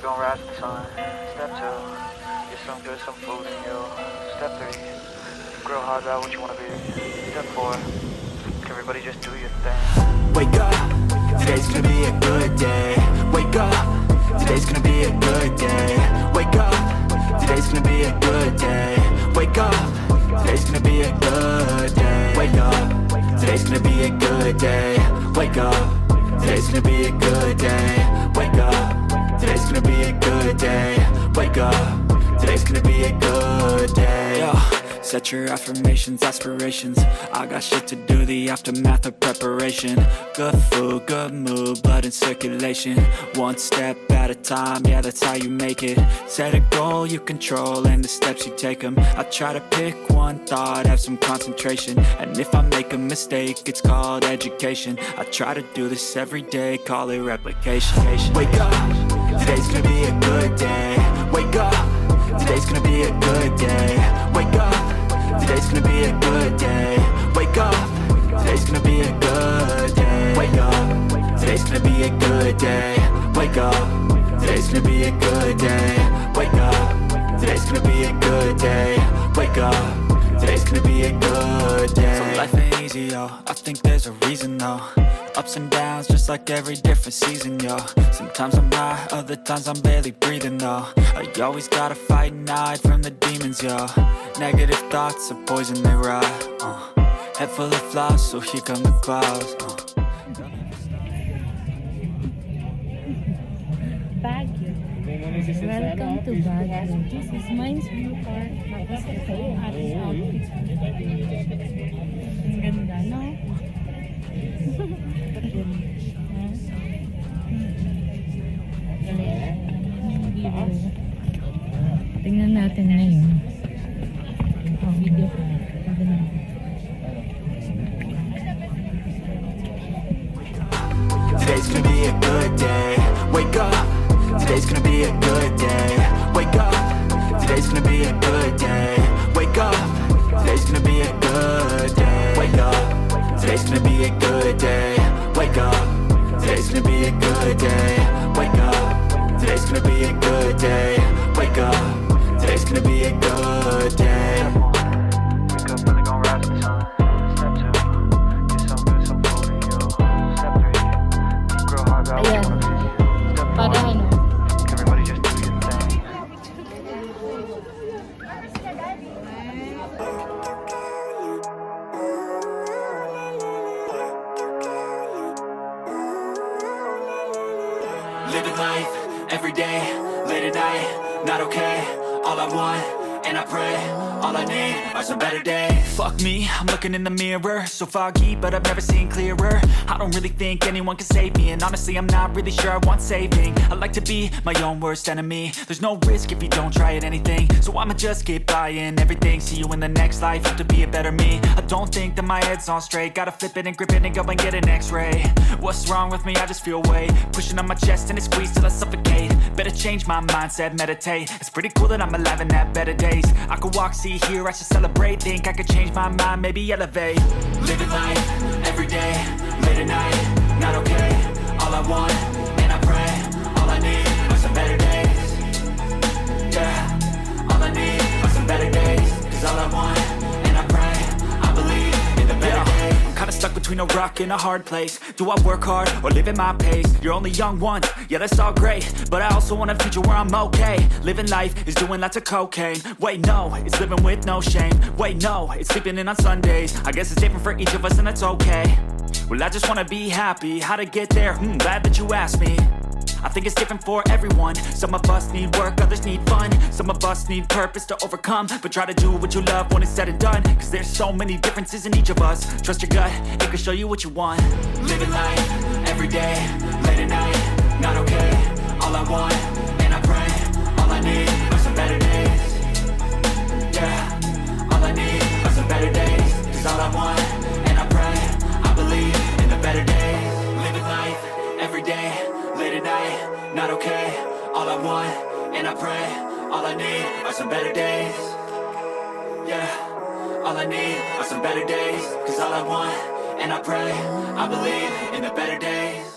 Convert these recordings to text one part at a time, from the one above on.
gonna rise with the sun. Step 2, get some good, some food in you. Step 3, grow hard about what you wanna be. Step 4, everybody just do your thing. Wake up, today's gonna be a good day. Wake up, today's gonna be a good day. Wake up, today's gonna be a good day. Wake up, today's gonna be a good day. Wake up, today's gonna be a good day. Wake up, today's gonna be a good day. Wake up, today's gonna be a good day. Wake up, today's gonna be a good day. Yo, set your affirmations, aspirations. I got shit to do, the aftermath of preparation. Good food, good mood, blood in circulation. One step at a time, yeah, that's how you make it. Set a goal you control and the steps you take them. I try to pick one thought, have some concentration. And if I make a mistake, it's called education. I try to do this every day, call it replication. Wake up, today's gonna be a good day. Wake up, today's gonna be a good day. Wake up, today's gonna be a good day. Wake up, today's gonna be a good day. Wake up, today's gonna be a good day. Wake up, today's gonna be a good day. Wake up, today's gonna be a good day. Wake up, today's gonna be a good day. So life ain't easy, yo, I think there's a reason though. Ups and downs, just like every different season, yo. Sometimes I'm high, other times I'm barely breathing, though. I always gotta fight and hide from the demons, yo. Negative thoughts are poison, they rot. Head full of flaws, so here come the clouds. Baguio. Welcome to Baguio. This is Mine's View Park. Tapos ito yung ating outfit. Ang ganda, no? Tingnan natin ngayon. Video ko. Today's gonna be a good day. Wake up, today's gonna be a good day. Wake up, today's gonna be a good day. Wake up, today's gonna be a good day. Wake up, today's gonna be a good day. Wake up, today's gonna be a good day. Wake up, today's gonna be a good day. Wake up, today's gonna be a good day. Wake up, really gonna rise with the sun. Step 2, get some good, some food in you. Step 3, grow hard about what you wanna be. Step 4, Para ano? everybody just do your thing. Living life, every day, late at night, not okay. All I want, and I pray, all I need are some better days. Fuck me, I'm looking in the mirror, so foggy, but I've never seen clearer. I don't really think anyone can save me, and honestly I'm not really sure I want saving. I like to be my own worst enemy. There's no risk if you don't try at anything, so I'ma just keep buying everything. See you in the next life, have to be a better me. I don't think that my head's on straight, gotta flip it and grip it and go and get an x-ray. What's wrong with me? I just feel weight pushing on my chest and it squeezes till I suffocate. Better change my mindset, meditate. It's pretty cool that I'm alive and have better days. I could walk, see, hear, I should celebrate. Think I could change my mind, maybe elevate. Living life, every day, late at night, not okay. All I want, and I pray, all I need are some better days. Yeah, all I need are some better days. Cause all I want, and I pray, I believe in the better days. I'm kinda stuck between a rock and a hard place. Do I work hard or live at my pace? You're only young once, yeah that's all great, but I also want a future where I'm okay. Living life is doing lots of cocaine. Wait no, it's living with no shame. Wait no, it's sleeping in on Sundays. I guess it's different for each of us and that's okay. Well I just wanna be happy, how to get there? Glad that you asked me. I think it's different for everyone. Some of us need work, others need fun. Some of us need purpose to overcome. But try to do what you love when it's said and done. Cause there's so many differences in each of us. Trust your gut, it can show you what you want. Living life, every day, late at night, not okay. All I want, and I pray, all I need are some better days. Yeah, all I need are some better days. Cause all I want, and I pray, I believe in the better days. Living life, every day, late at night, not okay. All I want, and I pray, all I need are some better days. Yeah, all I need are some better days. Cause all I want, and I pray, I believe in the better days.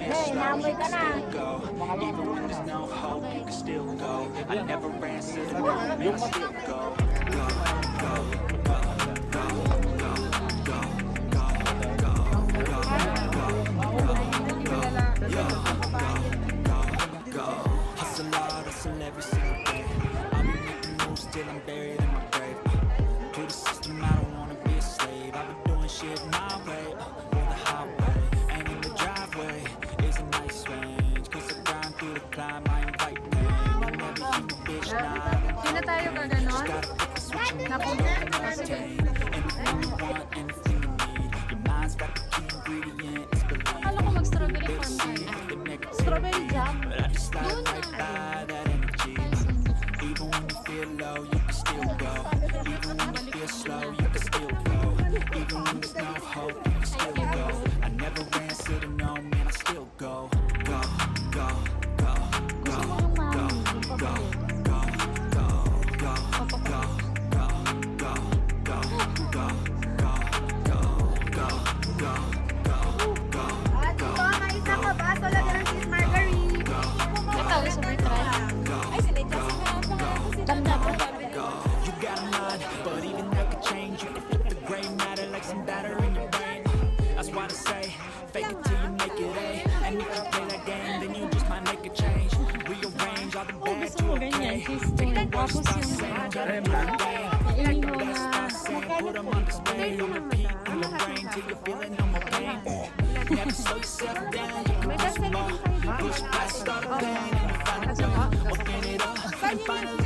Hey, namoy ka na. Even when there's no hope, you can still go. I never answer the no, man, I still go. Go, go, go, go, go, go, go, go, go, go. Hustle hard, hustle every single day. I'll be making moves till I'm buried in my grave. To the system, I don't wanna be a slave. I've been doing shit my way, or the highway. And in the driveway is a nice range. Cause I grind through the climb, I invite pain. You never keep a bitch, nah. Hindi na tayo gaganon? Gotta pick the switch and you know anything you want, anything you need. Your mind's got the key ingredient, it's belief. Akala ko mag-strawberry farm tayo. Strawberry jam? But I just slide right by that energy. Even when you feel low, you can still go. Even when you feel slow, you can still go. Even when there's no hope, you can still go. I never answer to no, man, I still go. Go, go, go, go, go, go, go, go, go, go, go, go, go, go, go, go, go, go, Ito, may isa ka ba? Talaga ng cheese margarine. Ito, gusto mo i-try? Ay, sinadya sa Tanda ko. You got a mind, but even that could change. You can flip the gray matter like some batter in your brain. That's why I say, fake it till you make it A. And if you play that game, then you just might make a change. Rearrange all the Oh, bad gusto to mo okay. ganyan, cheese tour. Tapos yung inihaw na Put them on display, on repeat in your brain till you're feeling no more pain. Never slow yourself down, you can do some more. Push past all the pain and you find a way. Open it up and finally